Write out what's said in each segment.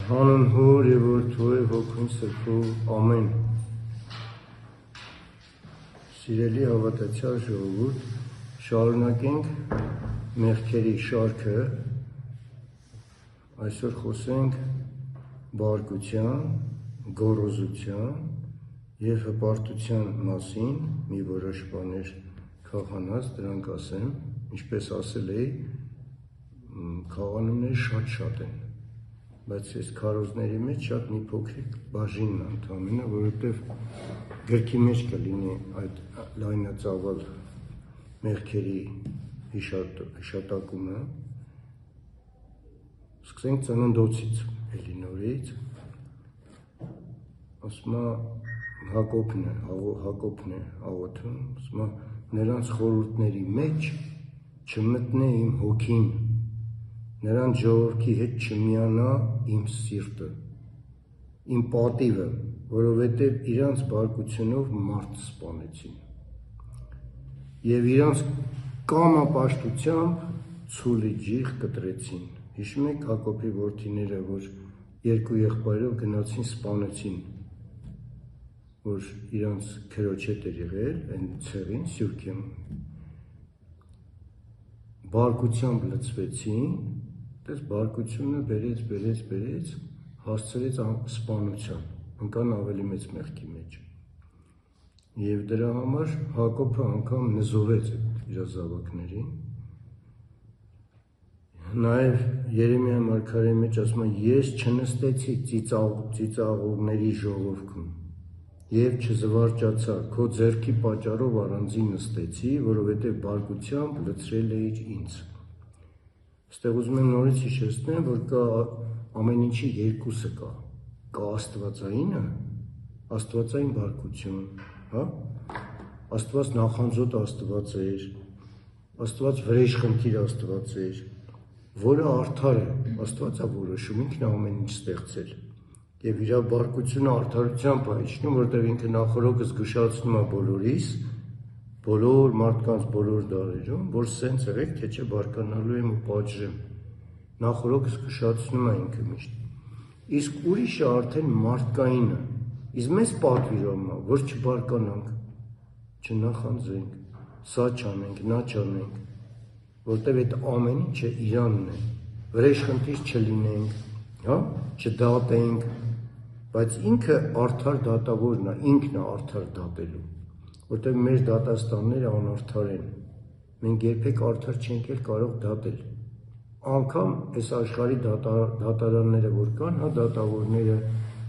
Հանուն Հոր և Որդու և Հոգուն Սրբու ամեն։ Սիրելի հավատացյալ ժողովուրդ, շարունակենք մեղքերի շարքը, այսօր խոսենք բարկության, գոռոզության և հպարտության մասին, մի որոշ բաներ քաղանած, դրանք ասեմ, ինչպես ասել էի, քաղանումները շատ են, բայց ես քարոզների մեջ շատ մի փոքրիկ բաժինն ընդամենը, որովհետև գրքի մեջ կլինի այդ լայնածավալ մեղքերի հիշատակումը։ Սկսենք ծննդոցից, էլի նորից, ասում է Հակոբն է աղոթում, ասում է նրանց խորհուրդների մեջ չմտնե իմ հոգին, նրանց ժողովրդի հետ չմիանա իմ սիրտը, իմ պատիվը, որովհետև իրանց բարկությունով մարդ սպանեցին և իրանց կամապաշտությամբ ցուլի ջիղ կտրեցին։ Հիշում եք Հակոբի որդիները, որ երկու եղբայրով գնացին սպանեցին, որ իրանց քրոջ հետ էր եղել, այն ցեղին, Սյուրքեմ, բարկությամբ լցվեցին, դες բարկությունը բերեց, հասցրեց սպանության, ընկան ավելի մեծ մեղքի մեջ։ Եվ դրա համար Հակոբը անգամ նզովեց իր զավակներին։ Նաև Երեմիա մարգարեի մեջ ասում է, ես չնստեցի ծիծաղողների ժողովքում և չզվարճացա, քո ձեռքի պատճառով առանձին նստեցի, որովհետև բարկությամբ լցրել էիր ինձ։ Այստեղ ուզում եմ նորից հիշեցնեմ, որ կա ամեն ինչի երկուսը կա աստվածայինը, աստվածային բարկություն, հա? Աստված նախանձոտ Աստված էր, Աստված վրեժխնդիր Աստված էր, որը արդար է, Աստված է որոշում, ինքն է ամեն ինչ ստեղծել։ Եվ իր բարկությունը արդարությամբ է իջնում, որտեղ ինքը նախորոք զգուշացնում է բոլորիս, բոլոր մարդկանց բոլոր դարերում, որ սենց եղեք, թե չէ բարկանալու եմ ու պատժեմ։ Նախորոք զգուշացնում է ինքը միշտ։ Իսկ ուրիշը արդեն մարդկայինը, իսկ մեզ պատվիրում է, որ չբարկանանք, չնախանձենք, սա չանենք, նա չանենք, որտեղ այդ ամեն ինչը իրանն է, վրեժխնդիր չլինենք, հա, չդատենք, բայց ինքը արդար դատավորն է, ինքն է արդար դատելու, որտեղ մեր դատաստանները անարդար են, մենք երբեք արդար չենք էլ կարող դատել, անգամ այս աշխարհի դատարանները որ կան, հա, դատավորները,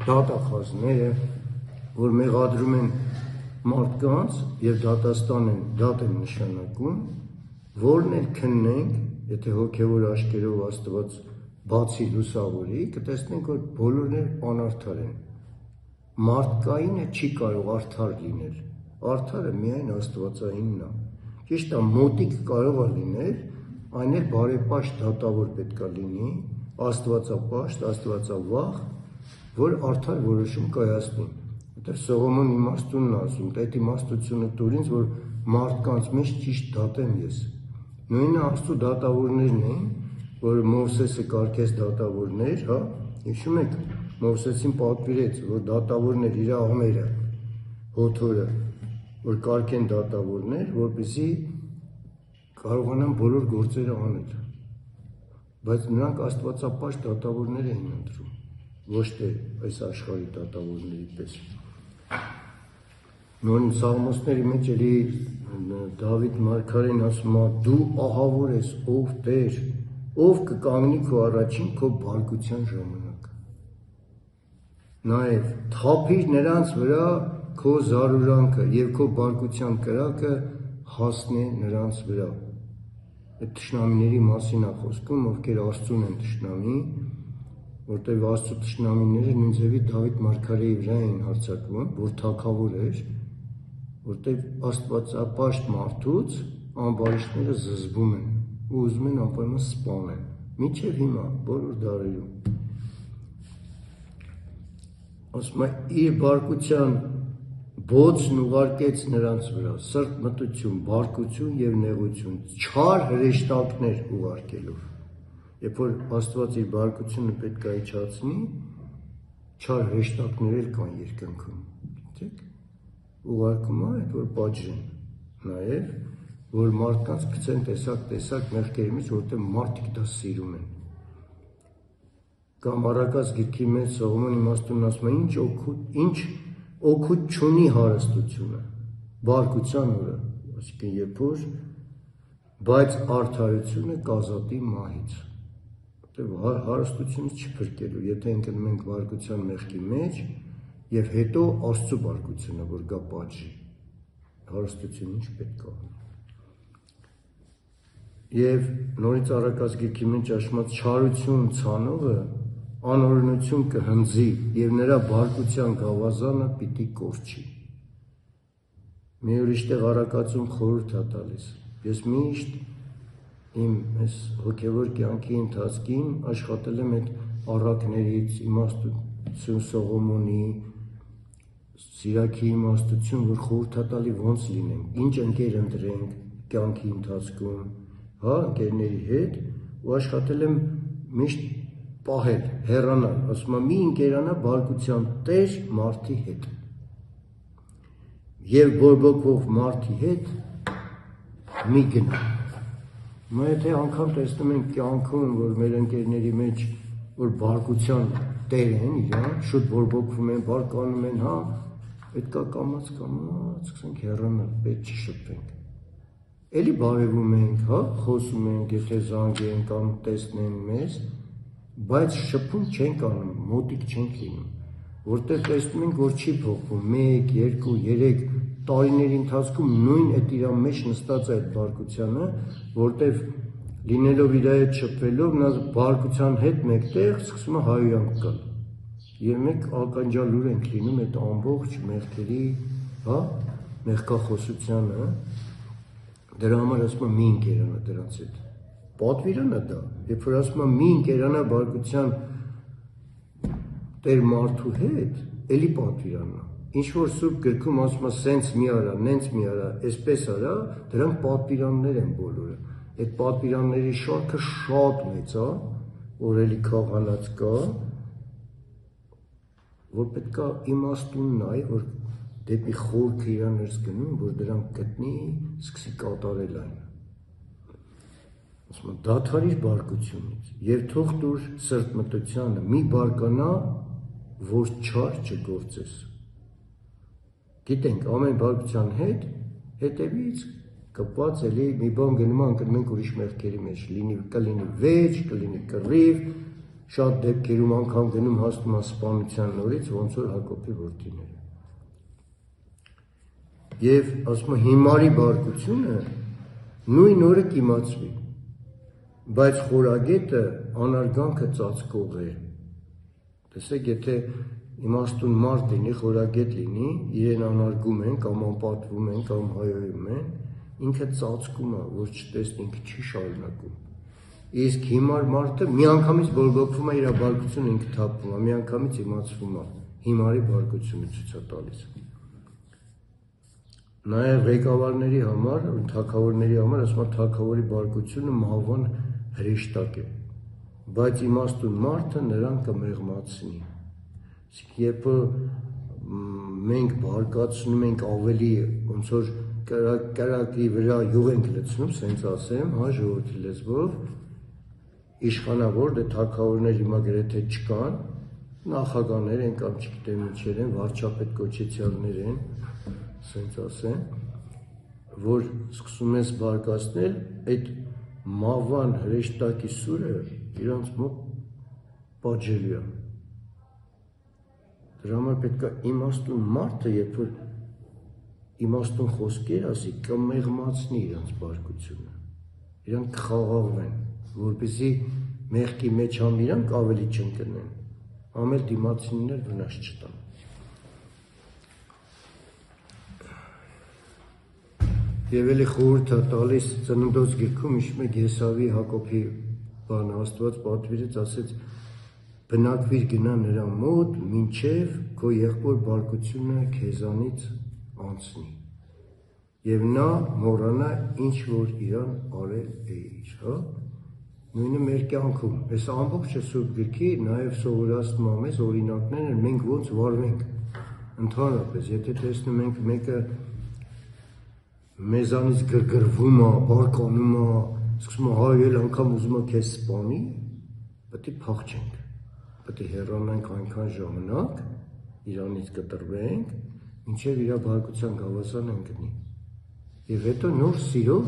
դատախազները, որ մեղադրում են մարդկանց և դատաստան են նշանակում, որն էլ քննենք, եթե հոգևոր աչքերով Աստված բացի լուսավորի, կտեսնենք, որ բոլորն էլ անարդար են։ Մարդկայինը չի կարող արդար լինել, արդարը միայն աստվածայինն է։ Ճիշտ է, մոտիկ կարող է լինել, այն էլ բարեպաշտ դատավոր պետք է լինի, աստվածապաշտ, աստվածավախ, որ արդար որոշում կայացնի։ Որտեղ Սողոմոն իմաստունն է ասում, այդ իմաստությունը տուր ինձ, որ մարդկանց մեջ ճիշտ դատեմ ես։ Նույնը Աստծո դատավորներն էին, որ Մովսեսը կարգեց դատավորներ, հա, հիշում եք, Մովսեսին պատվիրեց, որ դատավորներ իր աղմերը, հոթորը, որ կարգեն դատավորներ, որպեսզի կարողանան բոլոր գործերը անել։ Բայց նրանք աստվածապաշտ դատավորներ էին ընտրում, ոչ թե այս աշխարհի դատավորների պես։ Նույն Սաղմոսների մեջ էլի Դավիթ մարգարեն ասում է, դու ահավոր ես, ով Տեր, ով կկանգնի քո առաջին քո բարկության ժամանակ։ Նաև թափիր նրանց վրա քո զարուրանքը և քո բարկության կրակը հասնե նրանց վրա։ Այդ թշնամիների մասին է խոսքում, ովքեր Աստծուն են թշնամի, որտեղ Աստծո թշնամիները նույն ձևի Դավիթ մարգարեի վրա էին հարձակվում, որ թագավոր էր, որտեղ աստվածապաշտ մարդուց ամբարիշտները զզվում են ու ուզում են անպայման սպանեն, մինչև հիմա, բոլոր դարերում։ Ասում է, իր բարկության բոցն ուղարկեց նրանց վրա, սրտմտություն, բարկություն և նեղություն, չար հրեշտակներ ուղարկելով։ երբ որ Աստված իր բարկությունը պետք է իջացնի, չար հեշտակներ էլ կան երկնքում, գիտեք, ուղարկում է, այդ որ պատժեն, նաև, որ մարդկանց գցեն տեսակ մեղքերից, որտեղ մարդիկ դա սիրում են։ Կամ առակած գիրքի մեջ Սողոմոն իմաստունն ասում է, ինչ օգուտ չունի հարստությունը, բարկության օրը, այսինքն երբ որ, բայց արդարությունը կազատի մահից, որտեղ հարստությունից չփրկելու, եթե ընկնում ենք բարկության մեղքի մեջ, եւ հետո Աստծո բարկությունը, որ գա պատժի, հարստություն ինչ պետք է անի։ Եվ նորից առակած գիրքի մեջ ասված չարություն ցանողը անօրենություն կհնձի եւ նրա բարկության գավազանը պիտի կորչի։ Մի օր իշտեղ առակածում խորհուրդ է տալիս։ Ես միշտ իմ այս հոգևոր կյանքի ընթացքին աշխատել եմ այդ առակներից, իմաստություն Սողոմոնի, Սիրակի իմաստություն, որ խորհուրդ է տալի ոնց լինենք, ինչ ընկեր ընտրենք կյանքի ընթացքում, հա, ընկերների հետ, ու աշխատել եմ միշտ պահել, հեռանալ, ասում եմ մի ընկերանա բարկության տեր մարդի հետ։ Եվ բորբոքվող մարդի հետ մի գնա։ Մենք եթե անգամ տեսնում ենք կյանքում, որ մեր ընկերների մեջ որ բարկության տեր են, իրան, շուտ բորբոքվում են, բարկանում են, հա, պետք է կամաց սկսենք հեռանալ, պետք չի շփվենք։ Էլի բարևում ենք, հա, խոսում ենք, եթե զանգեն կամ տեսնեն մեզ, բայց շփում չենք անում, մոտիկ չենք լինում, որտեղ տեսնում ենք, որ չի փոխվում 1, 2, 3 տարիների ընթացքում նույն այդ իր մեջ նստած է այդ բարկությանը, որտեղ լինելով իր հետ շփվելով նա բարկության հետ մեկտեղ սկսում է հայոյանք գալ։ Եվ մենք ականջալուր ենք լինում այդ ամբողջ մեղքերի, հա, մեղքախոսությանը, դրա համար ասում եմ մի ընկերանա դրանց հետ։ Պատվիրանա դա, երբ որ ասում եմ մի ընկերանա բարկության տեր մարդու հետ, էլի պատվիրանա։ Ինչ որ Սուրբ գրքում ասում է սենց մի արա, նենց մի արա, այսպես արա, դրանք պատվիրաններ են բոլորը։ Այդ պատվիրանների շարքը շատ մեծ է, որ էլի քաղանած կա, որ պետք է իմաստուն նայ, որ դեպի խորքը իրան ներս գնում, որ դրանք գտնի, սկսի կատարել այն։ Ասում եմ, դադարիր բարկությունից եւ թող դուր սրտմտությանը մի բարկանա, որ չար չգործես։ Գիտենք, ամեն բարկության հետ հետևից կպված էլի մի բան գնում ընկնում ենք ուրիշ մեղքերի մեջ, կլինի վեճ, կլինի կռիվ, շատ դեպքերում անգամ գնում հասնում է սպանության նորից, ոնց որ Հակոբի որդիները։ Եվ ասում եմ, հիմարի բարկությունը նույն օրը կիմացվի, բայց խորագետը անարգանքը ծածկող է։ Տեսեք, եթե իմաստուն մարդ լինի, խորագետ լինի, իրեն անարգում են, կամ անպատվում են, կամ հայոյում են, ինքը ծածկում է, որ չտեսնի, ինքը չի շարունակում։ Իսկ հիմար մարդը միանգամից բորբոքվում է, իր բարկությունը ինքը թափվում է, միանգամից իմացվում է, հիմարի բարկությունը ցույց է տալիս։ Նաև ղեկավարների համար, թագավորների համար, ասում է թագավորի բարկությունը մահվան հրեշտակ է, բայց իմաստուն մարդը նրան կմեղմացնի։ Երբ մենք բարկացնում ենք ավելի, ոնց որ կրակի վրա յուղ ենք լցնում, սենց ասեմ, հա, ժողովրդի լեզվով, իշխանավոր, դե թագավորներ հիմա գրեթե չկան, նախագահներ են կամ չգիտեմ ինչեր են, վարչապետ կոչեցյալներ են, սենց ասեմ, որ սկսում ես բարկացնել, այդ մահվան հրեշտակի սուրը իրանց մոտ պատժելու է։ Դրա համար պետք է իմաստուն մարդը, երբ որ իմաստուն խոսքեր ասի, կմեղմացնի իրանց բարկությունը, իրանք կխաղաղվեն, որպեսզի մեղքի մեջ համ իրանք ավելի չընկնեն, համ էլ դիմացիններ վնաս չտան։ Եվ էլի խորհուրդ է տալիս Ծննդոց գրքում, հիշում եք Եսավի Հակոբի բանը, Աստված պատվիրեց, ասեց բնակվիր գնա նրա մոտ, մինչև քո եղբոր բարկությունը քեզանից անցնի։ Եվ նա մոռանա ինչ որ իրան արել էիր, հա։ նույնը մեր կյանքում, այս ամբողջը Սուրբ գրքի նաև սովորացնում է մեզ օրինակներ են, մենք ոնց վարվենք ընդհանրապես, եթե տեսնում ենք մեկը մեզանից գրգռվում է, բարկանում է, սկսում է հայել անգամ ուզում է քեզ սպանի, պետք է փախչենք, պետք է հեռանանք այնքան ժամանակ, իրանից կտրվենք, մինչև իր բարկության գավազան ընկնի։ Եվ հետո նոր սիրով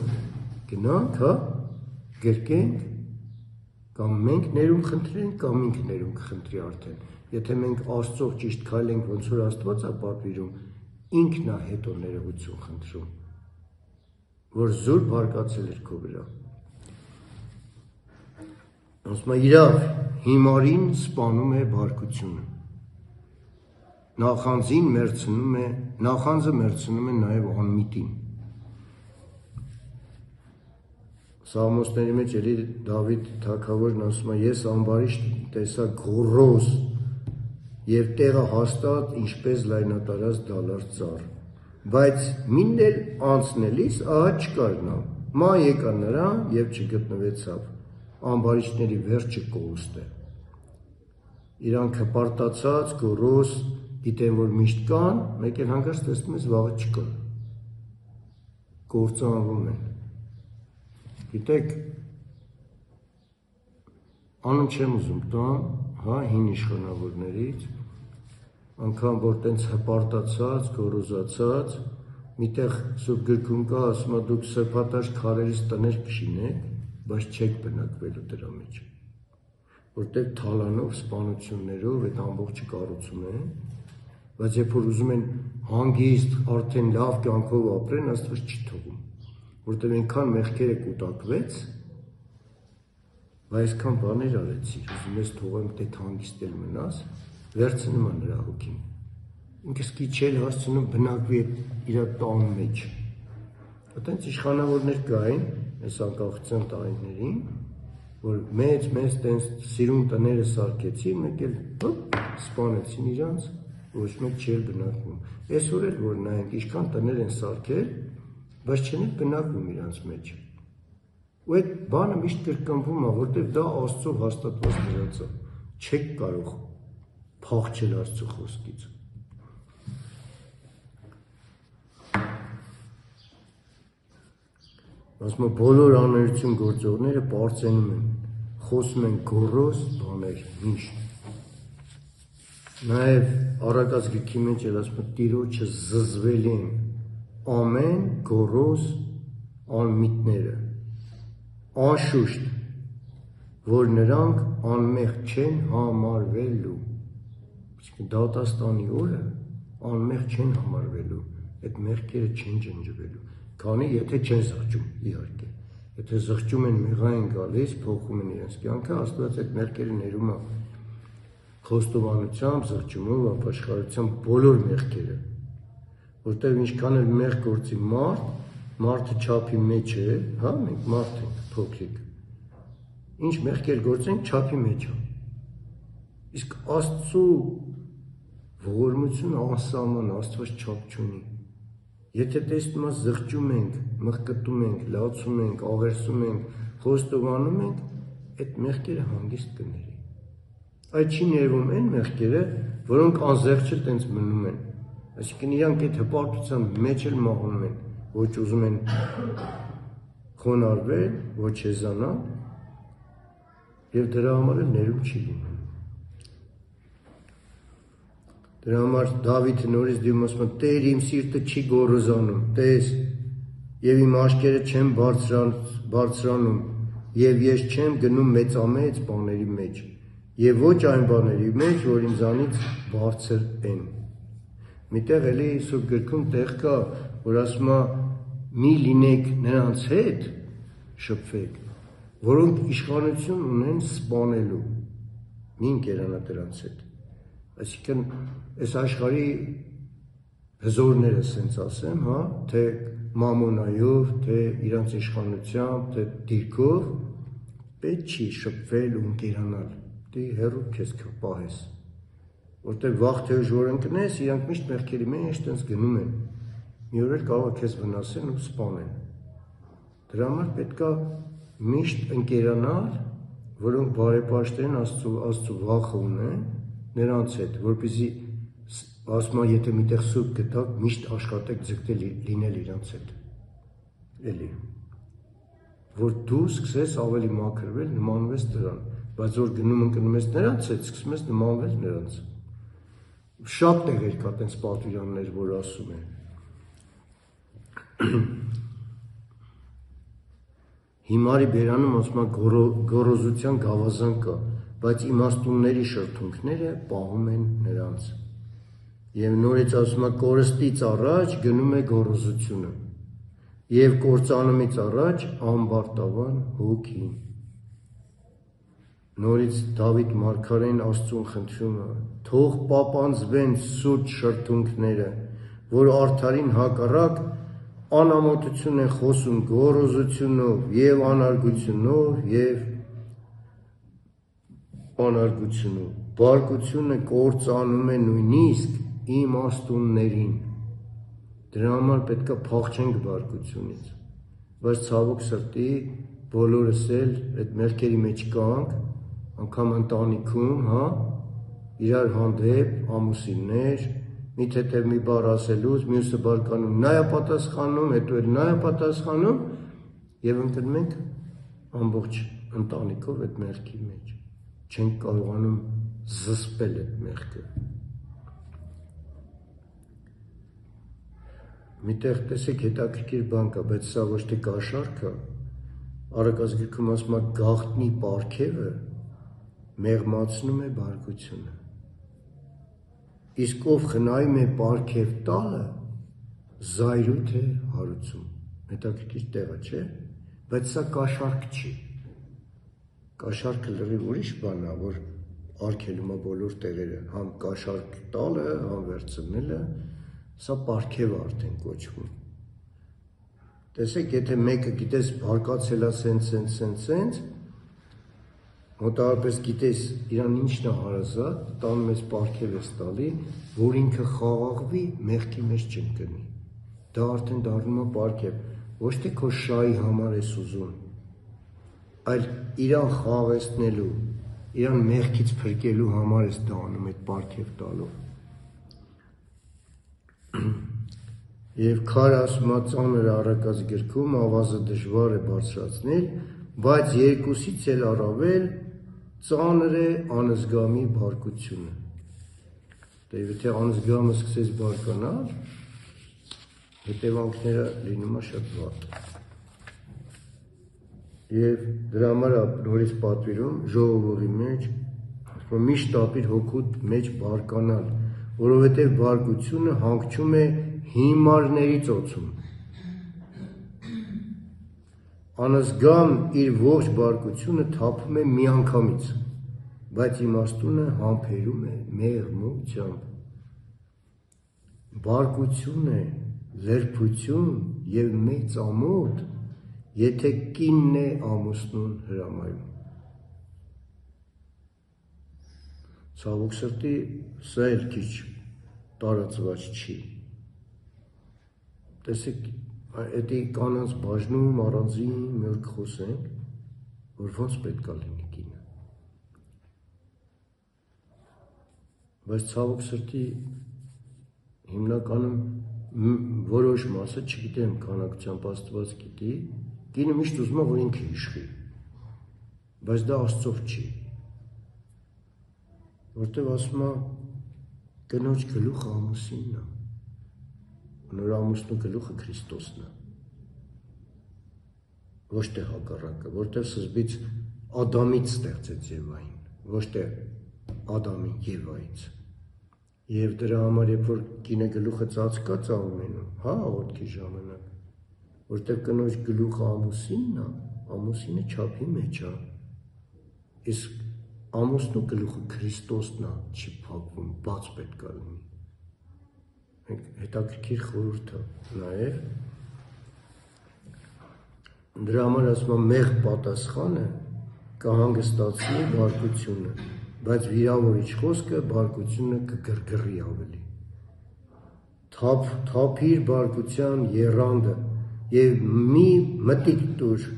գնանք, հա, գրկենք, կամ մենք ներում խնդրենք, կամ ինքը ներում կխնդրի արդեն։ Եթե մենք Աստծով ճիշտ քայլենք, ոնց որ Աստված է պատվիրում, ինքն է հետո ներողություն խնդրում, որ զուր բարկացել էր քո վրա։ Ասում է իրավ, հիմարին սպանում է բարկությունը։ Նախանձը մերցնում է նաև անմիտին։ Սաղմոսների մեջ էլի Դավիթ թագավորն ասում է, ես ամբարիշտ տեսա գոռոզ և տեղը հաստատ ինչպես լայնատարած դալար ծառ, բայց մինն էլ անցնելիս ահա չկար նա, մա եկա նրան և չգտնվեցավ, ամբարիշտների վերջը կորուստ է։ Իրանք հպարտացած, գոռոզ, գիտեն, որ միշտ կան, մեկ էլ հանկարծ տեսնում ես վաղը չկան, կործանվում են։ Գիտեք, անուն չեմ ուզում տամ, հա, հին իշխանավորներից, անգամ որ տենց հպարտացած, գոռոզացած, միտեղ Սուրբ գրքում կա, ասում է դուք սրբատաշ քարերից տներ կշինեք, բայց չեք բնակվելու դրա մեջ, որտեղ թալանով, սպանություններով այդ ամբողջը կառուցում են, բայց երբ որ ուզում են հանգիստ, արդեն լավ կյանքով ապրեն, Աստված չի թողում, որտեղ այնքան մեղքերը կուտակվեց, բայց այսքան բաներ արեցիր, ուզում ես թողեմ դեթ հանգիստել մնաս, վերցնում է նրա հոգին, ինքը սկի չէր հասցնում բնակվի իր տան մեջ, այտենց իշխանավորներ կային, այս անկախության տարիներին, որ մեծ տենց սիրուն տները սարքեցին, մեկ էլ սպանեցին իրանց, ոչ մեկ չէր բնակվում, այսօր էլ որ նայենք, ինչքան տներ են սարքել, բայց չեն էլ բնակվում իրանց մեջ, ու այդ բանը միշտ կրկնվում է, որտեղ դա Աստծով հաստատված դրած է, չեք կարող փախչել Աստծո խոսքից։ Ասում է բոլոր անօրություն գործողները պարծենում են, խոսում են գոռոզ բաներ, միշտ։ Նաև Առակաց գրքի մեջ էլ ասում է Տիրոջը զզվել են ամեն գոռոզ անմիտները, անշուշտ, որ նրանք անմեղ չեն համարվելու, դատաստանի օրը անմեղ չեն համարվելու, այդ մեղքերը չեն ջնջվելու, քանի եթե չեն զղջում, իհարկե, եթե զղջում են մեղա են գալիս, փոխում են իրենց կյանքը, Աստված այդ մեղքերը ներում է խոստովանությամբ, զղջումով, ապաշխարությամբ բոլոր մեղքերը, որտեղ ինչքան էլ մեղ գործի մարդը չափի մեջ է, հա, մենք մարդ ենք, փոքրիկ, ինչ մեղքեր գործենք, չափի մեջ է, իսկ Աստծու ողորմությունը անսահման, Աստված չափ չունի, եթե տեսնում ես զղջում ենք, մղկտում ենք, լացում ենք, աղերսում ենք, խոստովանում ենք, այդ մեղքերը հանգիստ կների, այդ չի ներվում են մեղքերը, որոնք անզեղչը տենց մնում են, այսինքն իրանք այդ հպարտության մեջ էլ մահանում են, ոչ ուզում են խոնարհվել, ոչ հեզանալ, և դրա համար էլ ներում չի լինում։ Դրա համար Դավիթը նորից դիմում ասում է, Տեր իմ սիրտը չի գոռոզանում, տես, և իմ աչքերը չեն բարձրանում, և ես չեմ գնում մեծամեծ բաների մեջ, և ոչ այն բաների մեջ, որ ինձանից բարձր են։ Միտեղ էլի Սուրբ գրքում տեղ կա, որ ասում է, մի լինեք նրանց հետ, շփվեք, որոնք իշխանություն ունեն սպանելու, մի ընկերանա դրանց հետ։ Այսինքն, այս աշխարհի հզորները սենց ասեմ, հա, թե մամոնայով, թե իրանց իշխանությամբ, թե դիրքով, պետք չի շփվել ու ընկերանալ, դե հեռու քեզ պահես, որտեղ վաղ թե ուշ որ ընկնես, իրանք միշտ մեղքերի մեջ տենց գնում են, մի օր էլ կարող է քեզ վնասեն ու սպանեն։ Դրա համար պետք է միշտ ընկերանալ որոնք բարեպաշտ են, Աստծո վախը ունեն, նրանց հետ, որպեսզի ասում եմ, եթե միտեղ սուտ գտակ, միշտ աշխատեք ձգտել լինել իրանց հետ։ Էլի։ Որ դու սկսես ավելի մաքրվել, նմանվես դրան, բայց որ գնում ընկնում ես նրանց հետ, սկսում ես նմանվել նրանց։ Շատ տեղեր կա տենց պատվիրաններ, որ ասում են։ Հիմարի բերանում ասում է գոռոզության գավազան կա, բայց իմաստունների շրթունքները պահում են նրանց։ Եվ նորից ասում է կորստից առաջ գնում է գոռոզությունը, եւ կործանումից առաջ ամբարտավան հոգին։ Նորից Դավիթ մարգարեն Աստծուն խնդրում է, թող պապանձվեն սուրճ շրթունքները, որ արդարին հակառակ անամոթություն է խոսում գոռոզությունով եւ անարգությունով, բարկությունը կործանում է նույնիսկ իմաստուններին։ Դրա համար պետք է փախչենք բարկությունից, բայց ցավոք սրտի բոլորս էլ այդ մեղքերի մեջ կանք, անգամ ընտանիքում, իրար հանդեպ ամուսիններ, մի թեթև մի բառ ասելուց, մյուսը բարկանում, նա է պատասխանում, հետո էլ նա է պատասխանում եւ ընկնում ենք ամբողջ ընտանիքով այդ մեղքի մեջ, չենք կարողանում զսպել այդ մեղքը։ Միտեղ տեսեք հետաքրքիր բան կա, բայց սա ոչ թե կաշառք է, Արաքածգիրքում ասում է գաղտնի պարգևը մեղմացնում է բարկությունը։ Իսկ ով խնայում է պարգև տալը, զայրույթ է հարուցում։ Հետաքրքիր տեղ է, չէ՞, բայց սա կաշառք չի։ Կաշառքը լրիվ ուրիշ բան է, որ արգելում է բոլոր տեղերը, համ կաշառք տալը, համ վերցնելը, սա պարգև է արդեն կոչվում։ Տեսեք, եթե մեկը գիտես բարկացել է սենց, մոտավորապես գիտես իրան ինչն է հարազատ, տանում ես պարգև ես տալի, որ ինքը խաղաղվի, մեղքի մեջ չընկնի։ Դա արդեն դառնում է պարգև, ոչ թե քո շահի համար ես ուզում, այլ իրան խաղաղեցնելու, իրան մեղքից փրկելու համար ես դա անում այդ պարգև տալով։ Եվ քար ասում է ծանր Արաքածգիրքում ավազը դժվար է բարձրացնել, բայց երկուսից էլ առավել ծանր է անզգամի բարկությունը։ Դե եթե անզգամը սկսես բարկանալ, հետևանքները լինում է շատ վատ։ Եվ դրա համար նորից պատվիրում ժողովուրդի մեջ միշտ ապիր հոգուդ մեջ բարկանալ, որովհետև բարկությունը հանգչում է հիմարների ծոցում։ Անզգամ իր ողջ բարկությունը թափում է միանգամից, բայց իմաստունը համբերում է մեղմությամբ։ Բարկություն է, լրբություն եւ մեծ ամոթ, եթե կինն է ամուսնուն հրամայում։ Ցավոք սրտի, սա էլ քիչ տարածված չի։ Տեսեք, էդի կանանց բաժնում առանձին մի օր կխոսենք, որ ոնց պետք է լինի կինը։ Բայց ցավոք սրտի հիմնականում որոշ մասը, չգիտեմ քանակությամբ Աստված գիտի, կինը միշտ ուզում է, որ ինքը իշխի, բայց դա Աստծով չի, որտեղ ասում է կնոջ գլուխը ամուսինն է, նոր ամուսնու գլուխը Քրիստոսն է, ոչ թե հակառակը, որտեղ սկզբից Ադամից ստեղծեց Եվային, ոչ թե Ադամին Եվայից։ Եվ դրա համար, երբ որ կինը գլուխը ծածկած է ունենում, աղոթքի ժամանակ, որտեղ կնոջ գլուխը ամուսինն է, ամուսինը չափի մեջ է, իսկ ամուսնու գլուխը Քրիստոսն է, չի փակվում, բաց պետք է լինի։ Մենք հետաքրքիր խորհուրդ է նաև, դրա համար ասում եմ մեղ պատասխանը կհանգստացնի բարկությունը, բայց վիրավորիչ խոսքը բարկությունը կգրգռի ավելի։ Թափիր բարկության եռանդը եւ մի մտիկ տուր,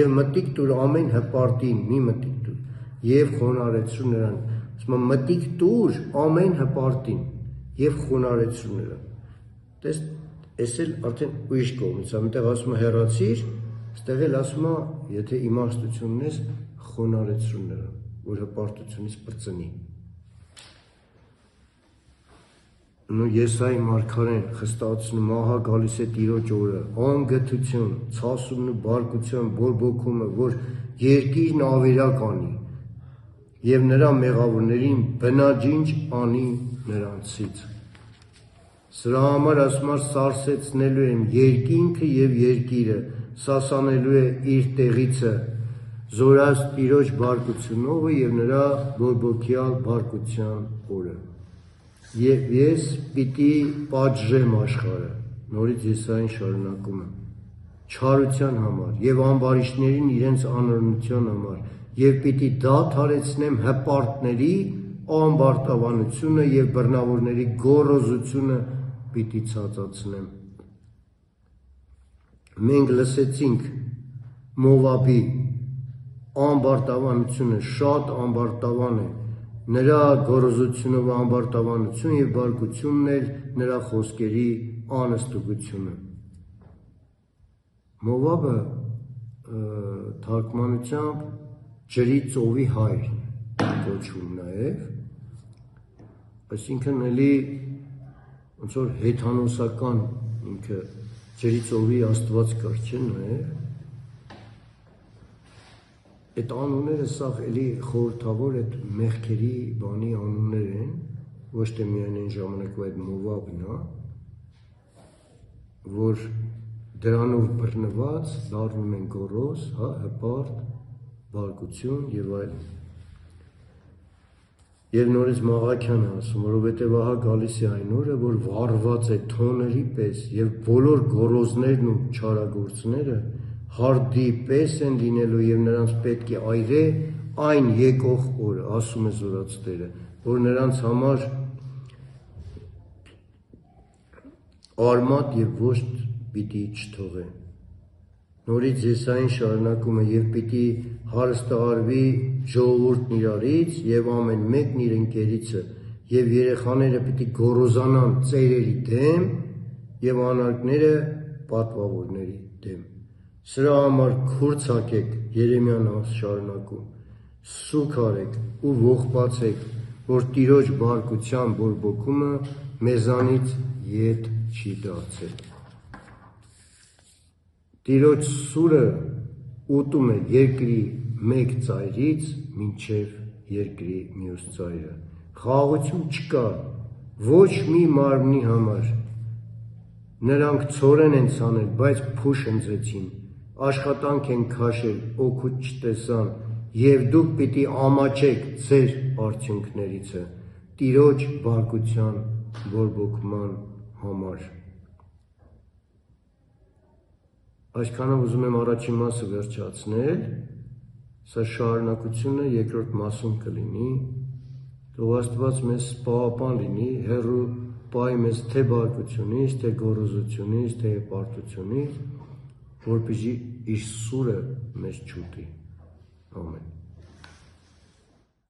եւ մտիկ տուր ամեն հպարտին, մի մտիկ տուր, եւ խոնարեցրու նրան, ասում մտիկ տուր ամեն հպարտին եւ խոնարեցրու նրան։ Տես, այս էլ արդեն ուրիշ կողմից, այնտեղ ասում է հեռացիր, այստեղ էլ ասում է, եթե իմաստություն ունես, խոնարեցրու նրան, որ հպարտությունից պրծնի։ Նու Եսայի մարգարեն խստացնում, ահա գալիս է Տիրոջ օրը, անգթություն, ցասումն ու բարկության բորբոքումը, որ երկիրն ավերակ անի, եւ նրա մեղավորներին բնաջինջ անի նրանցից։ Սրա համար ասում է սարսեցնելու եմ երկինքը եւ երկիրը, սասանելու է իր տեղիցը, զորած Տիրոջ բարկությունովը եւ նրա բորբոքյալ բարկության օրը։ Եվ ես պիտի պատժեմ աշխարհը, նորից Եսային շարունակում է, չարության համար եւ ամբարիշտներին իրենց անօրենության համար, եւ պիտի դադարեցնեմ հպարտների ամբարտավանությունը եւ բռնավորների գոռոզությունը պիտի ցածացնեմ։ Մենք լսեցինք Մովաբի ամբարտավանությունը, շատ ամբարտավան է, նրա գոռոզությունով ամբարտավանություն եւ բարկությունն էլ նրա խոսքերի անըստուգությունը։ Մովաբը թարգմանությամբ ջրի ծովի հայրն կոչվում նաեւ, այսինքն էլի ոնց որ հեթանոսական ինքը ջրի ծովի աստված կար, չէ՞ նաեւ։ Այդ անունները սաղ էլի խորհրդավոր այդ մեղքերի բանի անուններ են, ոչ թե միայն այն ժամանակվա այդ Մովաբն է, որ դրանով բռնված դառնում են գոռոզ, հա, հպարտ, բարկություն եւ այլն։ Եվ նորից Մաղաքյանը ասում, որովհետեւ ահա գալիս է այն օրը, որ վառված է թոների պես եւ բոլոր գոռոզներն ու չարագործները հարդի պես են լինելու եւ նրանց պետք է այրե այն եկող օրը, ասում է Զորաց Տերը, որ նրանց համար արմատ եւ ոշտ պիտի չթողե։ Նորից Եսային շարունակում է եւ պիտի հարստահարվի ժողովուրդն իրարից եւ ամեն մեկն իր ընկերիցը եւ երեխաները պիտի գոռոզանան ծերերի դեմ եւ անարգները պատվավորների դեմ։ Սրա համար քուրձ հագեք, Երեմիան շարունակում, սուգ արեք ու ողբացեք, որ Տիրոջ բարկության բորբոքումը մեզանից ետ չի դարձել։ Տիրոջ սուրը ուտում է երկրի մեկ ծայրից մինչև երկրի մյուս ծայրը։ Խաղաղություն չկա ոչ մի մարմնի համար։ Նրանք ցորեն են ցանել, բայց փուշ ընձեցին, աշխատանք են քաշել, օգուտ չտեսան, եւ դուք պիտի ամաչեք ձեր արդյունքներիցը Տիրոջ բարկության բորբոքման համար։ Այսքանով ուզում եմ առաջին մասը վերջացնել, սա շարունակությունը երկրորդ մասում կլինի, թող Աստված մեզ պահապան լինի, հեռու պահի մեզ թե բարկությունից, թե գոռոզությունից, թե հպարտությունից, որպեսզի իր սուրը մեզ չուտի։ Ամեն։